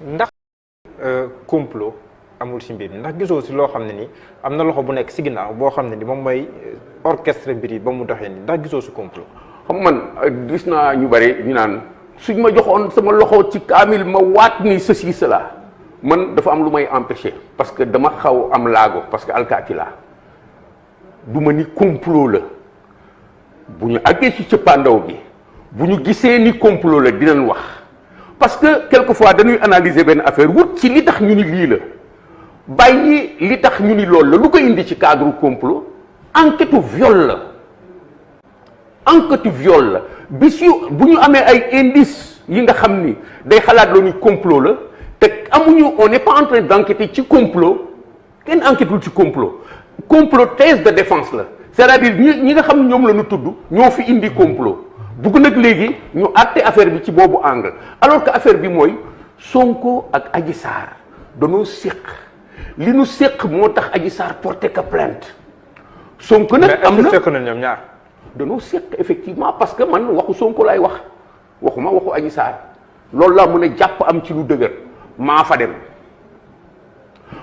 ndax complot amul ci mbir ndax gisoo si loo xam ne ni am na loxo bu nekk si ginnaaw boo xam ne ni moom mooy orchestre mbir yi ba mu doxee ni ndax gisoo si complot. xam man gis naa ñu bari ñu naan suñ ma joxoon sama loxo ci kaamil ma waat ni ceci cela man dafa am lu may empêcher parce que dama xaw am laago parce que alkaati laa du ma ni complot la bu ñu àggee ci cëppaandaw bi bu ñu gisee ni complot la dinañ wax parce que quelquefois dañuy analyser benn affaire wut ci li tax ñu ni lii la bàyyi li tax ñu ni loolu la lu ko indi ci cadre complot enquête viol la enquête viol la bis yu bu ñu amee ay indices yi nga xam ni day xalaat loo ni complot la te amuñu on n'est pas en train d'enquêter ci complot kenn enquêtul ci complot thèse de défense la c'est-à-dire ñi nga xam ne ñoom la ñu tudd ñoo fi indi complot bugg nag léegi ñu àtte affaire bi ci boobu angle alors que affaire bi mooy Sonko ak Adji Sarr dañoo séq li nu séq moo tax Adji Sarr porté ka plainte Sonko nag am na séq na ñoom ñaar dañoo séq effectivement parce que man waxu Sonko laay wax waxuma waxu Adji Sarr loolu laa mën a jàpp am ci lu dëgër maa fa dem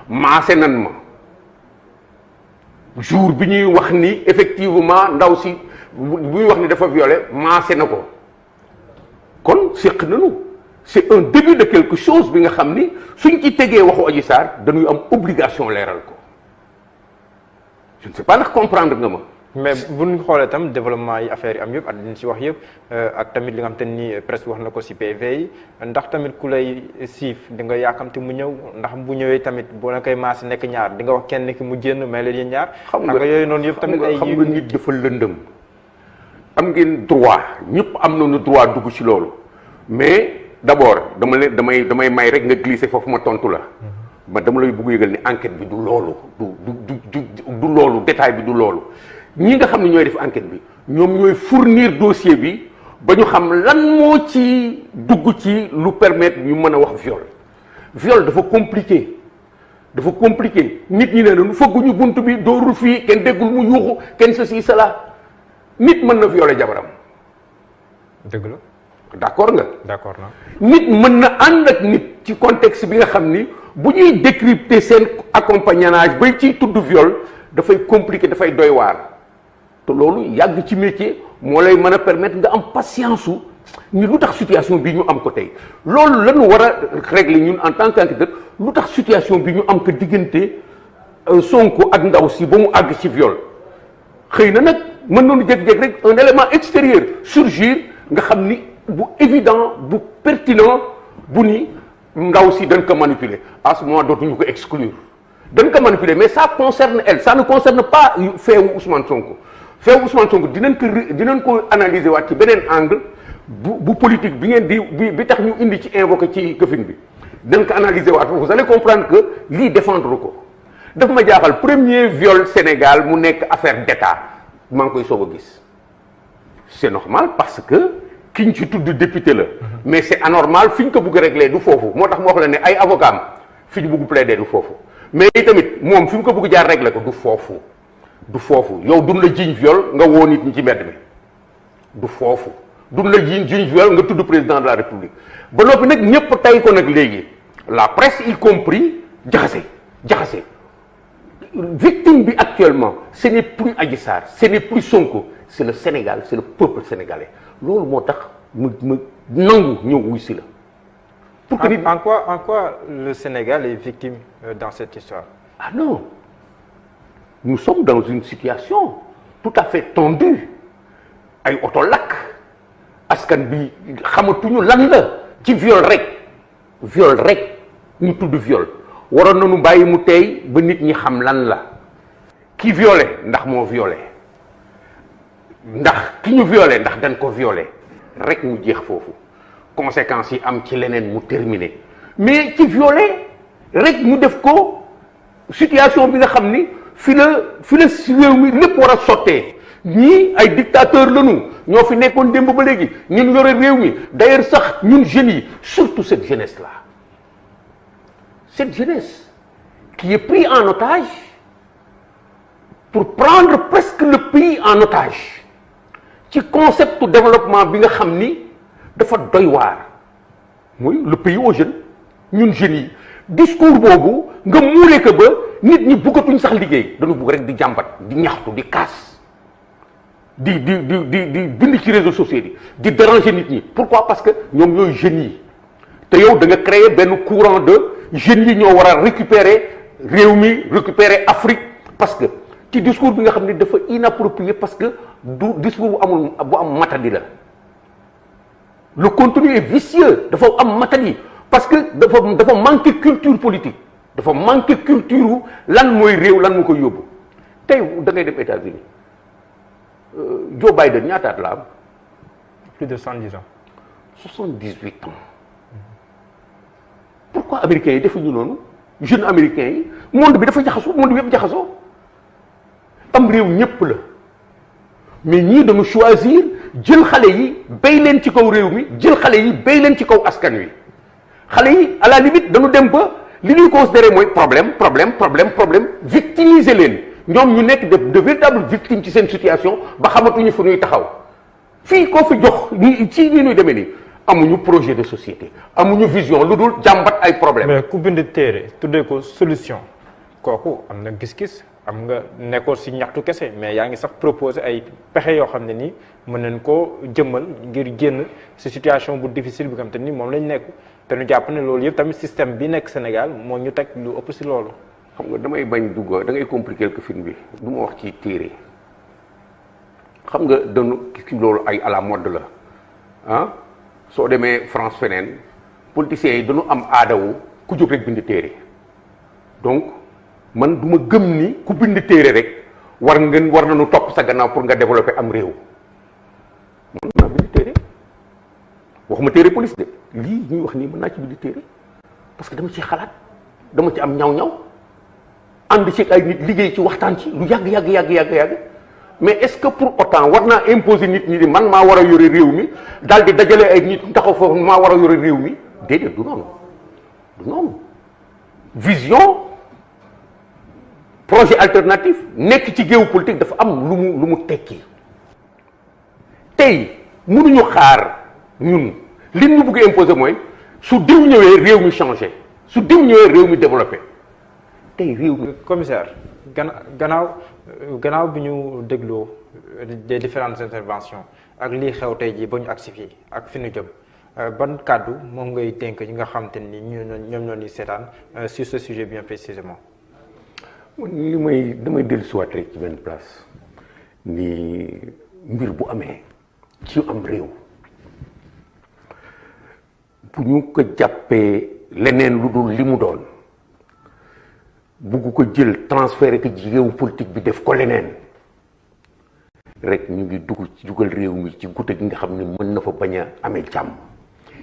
maase nan ma jour bi ñuy wax ni effectivement ndaw si bu ñuy wax ni dafa violé maase na ko kon séq nañu c'est un début de quelque chose bi nga xam ni suñ ci tegee waxu Adji Sarr dañuy am obligation leeral ko je ne sais pas ndax comprendre nga ma. mais bu ñu xoolee tam développement yi affaire yi am yëpp ak li ñu si wax yëpp ak tamit li nga xam te ni presque wax na ko si PV yi ndax tamit ku lay siif di nga yaakamte mu ñëw ndax bu ñëwee tamit boo na koy maas nekk ñaar di nga wax kenn ki mu génn may leen yéen ñaar. xam nga yooyu noonu yëpp tamit ay xam nga nit dafa lëndëm. am ngeen droit ñëpp am nañu droit dugg ci loolu mais d'abord damay may rek nga glisser foofu ma tontu la. ba dama lay bëgg yëgal ni enquête bi du loolu du loolu détail bi du loolu. ñi nga xam ne ñooy def enquête bi ñoom ñooy fournir dossier bi ba ñu xam lan moo ci dugg ci lu permettre ñu mën a wax viol dafa compliqué nit ñi ne nu fëgguñu bunt bi doorul fii kenn déggul mu yuuxu kenn ceci cela nit mën na violer jabaram. dëgg la. d'accord nga. d'accord na. nit mën na ànd ak nit ci contexte bi nga xam ni bu ñuy décrypter seen accompagnage bay ciy tudd viol dafay compliqué dafay doy waar. te loolu yàgg ci métier moo lay mën a permettre nga am patience su ni lu tax situation bi ñu am ko tey loolu la ñu war a régler ñun en tant qu'enquêteur lu tax situation bi ñu am ko diggante Sonko ak ndaw si ba mu àgg ci viol xëy na nag mën nañu jékki-jékki rek un élément extérieur surgir nga xam ni bu évident bu pertinent bu ni ndaw si dañ ko manipuler à ce moment dootuñu ko exclure dañ ko manipuler mais ça concerne elle ça ne concerne pas feewu Ousmane Sonko. feewu Ousmane Sonko dinañ ko analyser waat ci beneen angle bu politique bi ngeen bi tax ñu indi ci invoqué ci këfin bi dinañ ko analyser waat vous allez comprendre que lii défendre ko daf ma jaaxal premier viol Sénégal mu nekk affaire d'État maa ngi koy soog a gis c'est normal parce que ki ñu ci tudd député la mais c'est anormal fi ñu ko bëgg a régler du foofu moo tax ma wax la ne ay avocat am fi ñu bëgg plaider du foofu mais tamit moom fi mu ko bëgg jaar régler ko du foofu yow duñ la jiiñ viol nga woo nit ñi ci mbedd mi du foofu duñ la jiiñ viol nga tudd président de la république ba noppi nag ñëpp tay ko nag léegi la presse y compris jaxase victime bi actuellement ce n'est plus Adji Sarr ce n'est plus Sonko c'est le Sénégal c'est le peuple sénégalais loolu moo tax ma nangu ñëw wuy si la pour que en quoi le Sénégal est victime dans cette histoire? Ah non, nous sommes dans une situation tout à fait tendue ay oto lakk askan bi xamatuñu lan la ci viol rek ñu tudd viol waroon nañu bàyyi mu tey ba nit ñi xam lan la ki violé ndax moo violé ndax ki ñu violé ndax dañ ko violé rek mu jeex foofu conséquences yi am ci leneen mu terminé mais ci violé rek mu def ko situation bi nga xam ni fi la réew mi lépp war a sottee ñii ay dictateurs lañu ñoo fi nekkoon démb ba léegi ñun yore réew mi d'ailleurs sax ñun jeunes yi surtout cette jeunesse là cette jeunesse qui est prise en otage pour prendre presque le pays en otage ci concept développement bi nga xam ni dafa doy waar mooy le pays aux jeunes ñun jeunes yi discours boobu nga muule ko ba nit ñi bëggatuñ sax liggéey dañu bëgg rek di jàmbat di ñaxtu di kaas di bind ci réseaux sociaux yi di déranger nit ñi. pourquoi parce que ñoom ñooy jeunes yi te yow da nga créer benn courant de jeunes yi ñoo war a récupérer réew mi récupérer Afrique parce que ci discours bi nga xam ne dafa inapproprié parce que du discours bu am matadi la. le contenu est vicieux dafa am matadi parce que dafa manquer culture politique dafa manquer culture lan mooy réew lan moo koy yóbbu tey da ngay dem États-Unis Joe Biden ñaataat la am. plus de 110 ans. 78 ans. pourquoi américains yi defuñu noonu jeunes américains yi monde bi dafa jaxasoo monde bi yëpp jaxasoo am réew ñëpp la mais ñii dañu choisir jël xale yi béy leen ci kaw réew mi jël xale yi béy leen ci kaw askan wi xale yi à la limite dañu dem ba li ñuy considéré mooy problème victimiser leen ñoom ñu nekk de véritables victimes ci seen situation ba xamatuñu fu ñuy taxaw fii koo fi jox ci ni ñuy demee nii amuñu projet de société amuñu vision lu dul jàmbat ay problème mais ku bind téere tuddee ko solution kooku am na gis-gis am nga nekkoon si ñaxtu kese mais yaa ngi sax proposé ay pexe yoo xam ne nii mën nañ koo jëmmal ngir génn si situation bu difficile bi nga xam te ni moom lañ nekk te ñu jàpp ne loolu yëpp tamit système bi nekk Sénégal moo ñu teg lu ëpp si loolu. xam nga damay bañ dugg da ngay compliquer quelque film bi du ma wax ci téere xam nga dañu ki loolu ay à la mode la ah soo demee France feneen politiciens yi dañu am aadawu ku jóg rek bind téere donc man du ma gëm ni ku bind téere rek war nañu topp sa gannaaw pour nga développer am réew man naa bind téere waxuma téere police de lii ñuy wax nii mën naa ci bind téere parce que dama ci xalaat dama ci am ñaw-ñaw ànd ci ay nit liggéey ci waxtaan ci lu yàgg mais est-ce que pour autant war naa imposer nit ñi di man maa war a yore réew mi daal di dajale ay nit taxaw foofu maa war a yore réew mi déedéet du noonu vision projet alternatif nekk ci géopolitique dafa am lu mu tekki tey mënuñu xaar ñun li ñu bëgg imposer mooy su diw ñëwee réew mi changé su diw ñëwee réew mi développé tey réew mi. commissaire gannaaw bi ñu dégloo des différentes interventions ak lii xew tey jii ba ñu agsi fii ak fi ñu jëm ban kàddu moom ngay dénk ñi nga xam te ni ñoom ñoo ni seetaan sur ce sujet bien précisément. damay dellusiwaat rek ci benn place ni mbir bu amee ci am réew bu ñu ko jàppee leneen lu dul li mu doon bugg ko jël transféré ko ci géopolitique bi def ko leneen rek ñu ngi dugal réew mi ci gute gi nga xam ne mën na fa bañ a amee jàmm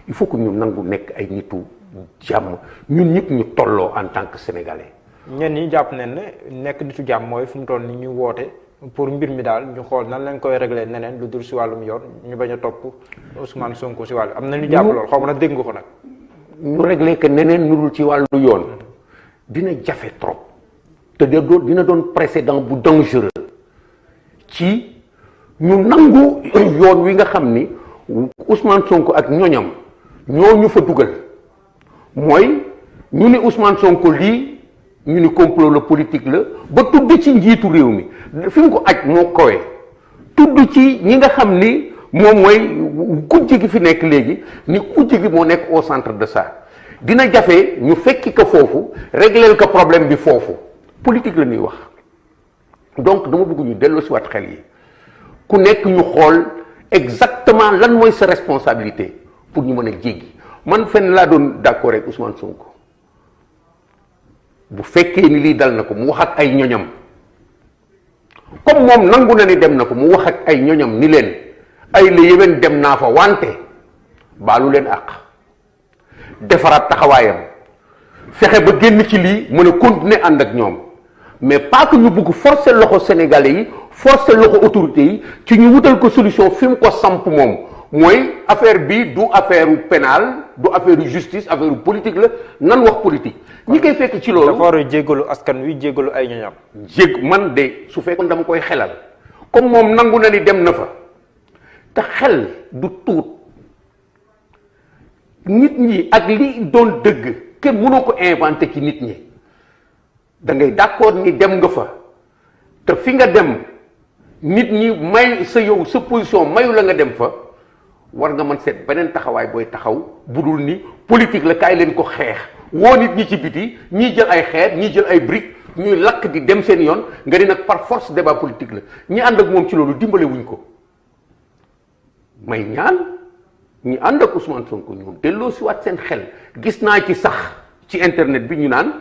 il faut que ñu nangu nekk ay nitu jàmm ñun ñëpp ñu tolloo en tant que sénégalais. ñenn ñi jàpp nañ ne nekk nitu jàmm mooy fu mu toll ni ñu woote pour mbir mi daal ñu xool nan lañ koy réglé neneen lu dul si wàllum yoon ñu bañ a topp Ousmane Sonko si wàllu am na ñu jàpp loolu xaw ma nag dégg nga ko nag. ñu réglé que neneen ñu dul ci wàllu yoon dina jafe trop te dina doon précédent bu dangereux ci ñu nangu yoon wi nga xam ni Ousmane Sonko ak ñoñam ñoo ñu fa dugal mooy ñu ni Ousmane Sonko lii. ñu ni complot la politique la ba tudd ci njiitu réew mi fi mu ko aj moo kowe tudd ci ñi nga xam ni moom mooy kujje gi fi nekk léegi ni kujje gi moo nekk au centre de ça dina jafe ñu fekki ko foofu régler ko problème bi foofu politique la ñuy wax donc dama bëgg ñu delloo si waat xel yi ku nekk ñu xool exactement lan mooy sa responsabilité pour ñu mën a jéggi man fenn laa doon d'accord ak Ousmane Sonko bu fekkee ni lii dal na ko mu wax ak ay ñoñam comme moom nangu na ni dem na ko mu wax ak ay ñoñam ni leen ay la yéwén dem naa fa wante baalu leen àq defaraat taxawaayam fexe ba génn ci lii mën a continuer ànd ak ñoom mais pas que ñu bugg forcer loxo sénégalais yi forcer loxo autorités yi ci ñu wutal ko solution fi mu ko samp moom mooy affaire bi du affaire pénal du affaire justice affaire politique la nan wax politique ñi koy fekk ci loolu. dafa war a jéggalu askan wi jéggalu ay ñoñam. man de su fekkoon dama koy xelal comme moom nangu na ni dem na fa te xel du tuut nit ñi ak li doon dëgg kenn mënoo ko inventé ci nit ñi da ngay d'accord ni dem nga fa te fi nga dem nit ñi may sa yow sa position mayu la nga dem fa war nga mën seet beneen taxawaay booy taxaw budul ni politique la kaay leen ko xeex woo nit ñi ci biti ñii jël ay xeet ñii jël ay briques ñuy lakk di dem seen yoon nga di nag par force débat politique la ñi ànd ak moom ci loolu dimbale wuñ ko may ñaan ñi ànd ak Ousmane Sonko ñoom delloo si waat seen xel gis naa ci sax ci internet bi ñu naan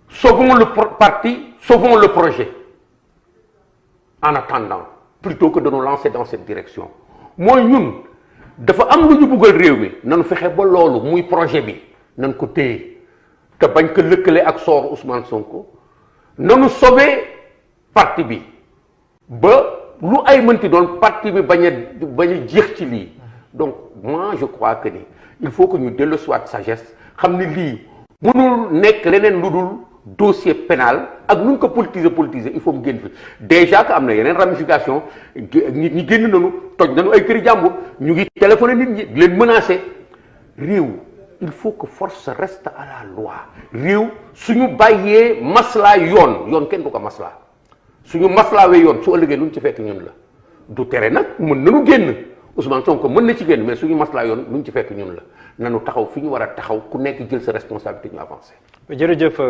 sauvons le parti sauvons le projet en attendant plutôt que de nous lancer dans cette direction mooy ñun dafa am lu ñu buggal réew mi nanu fexe ba loolu muy projet bi nan ko téye te bañ ko lëkkale ak sooru Ousmane Sonko nanu sauver parti bi ba lu ay mënti doon parti bi bañ a jeex ci lii donc moi je crois que ni il faut que ñu dellu soit sagesse xam ni lii mënul nekk leneen lu dul dossier pénal ak nu ñu ko politiser il faut mu génn fi déjà que am na yeneen ramification nit ñi génn nañu toj nañu ay këri jàmbur ñu ngi téléphoné nit ñi leen menacé réew il faut que force reste à la loi réew suñu bàyyee maslaa yoon kenn du ko maslaa suñu maslaawee yoon su ëllëgee lu ñu ci fekk ñun la du tere nag mën nañu génn Ousmane Sonko mën na ci génn mais suñu maslaa yoon lu ñu ci fekk ñun la nanu taxaw fi ñu war a taxaw ku nekk jël sa responsabilité ñu avancé. jërëjëf.